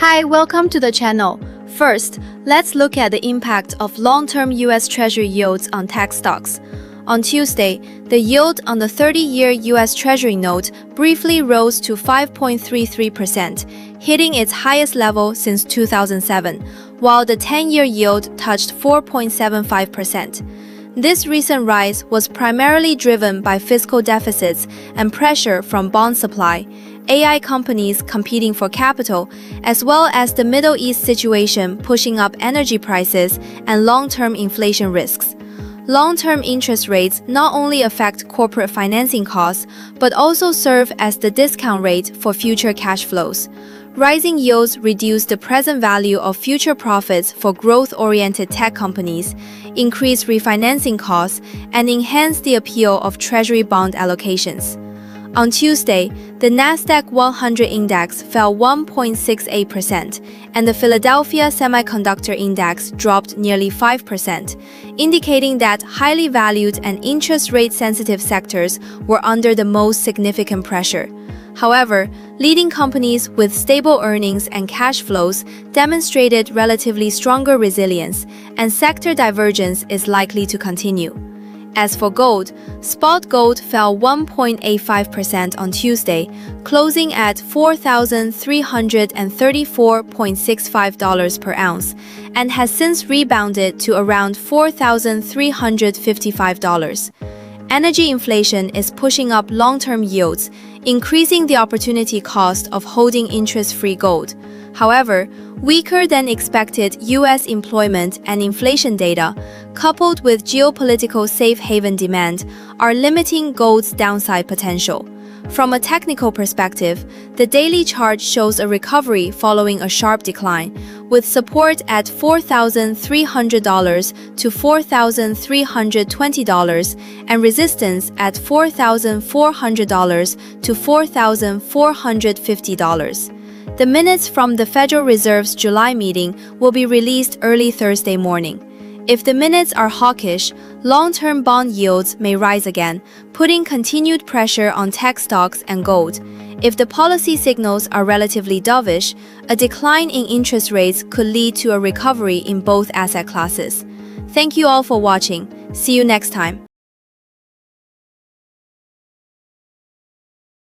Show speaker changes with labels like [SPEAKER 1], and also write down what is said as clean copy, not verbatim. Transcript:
[SPEAKER 1] Hi, welcome to the channel. First, let's look at the impact of long-term US Treasury yields on tech stocks. On Tuesday, the yield on the 30-year US Treasury note briefly rose to 5.33%, hitting its highest level since 2007, while the 10-year yield touched 4.75%. This recent rise was primarily driven by fiscal deficits and pressure from bond supply, AI companies competing for capital, as well as the Middle East situation pushing up energy prices and long-term inflation risks. Long-term interest rates not only affect corporate financing costs, but also serve as the discount rate for future cash flows. Rising yields reduce the present value of future profits for growth-oriented tech companies, increase refinancing costs, and enhance the appeal of Treasury bond allocations. On Tuesday, the Nasdaq 100 index fell 1.68%, and the Philadelphia Semiconductor Index dropped nearly 5%, indicating that highly valued and interest rate-sensitive sectors were under the most significant pressure. However, leading companies with stable earnings and cash flows demonstrated relatively stronger resilience, and sector divergence is likely to continue. As for gold, spot gold fell 1.85% on Tuesday, closing at $4,334.65 per ounce, and has since rebounded to around $4,355. Energy inflation is pushing up long-term yields, increasing the opportunity cost of holding interest-free gold. However, weaker than expected U.S. employment and inflation data, coupled with geopolitical safe haven demand, are limiting gold's downside potential. From a technical perspective, the daily chart shows a recovery following a sharp decline, with support at $4,300 to $4,320 and resistance at $4,400 to $4,450. The minutes from the Federal Reserve's July meeting will be released early Thursday morning. If the minutes are hawkish, long-term bond yields may rise again, putting continued pressure on tech stocks and gold. If the policy signals are relatively dovish, a decline in interest rates could lead to a recovery in both asset classes. Thank you all for watching. See you next time.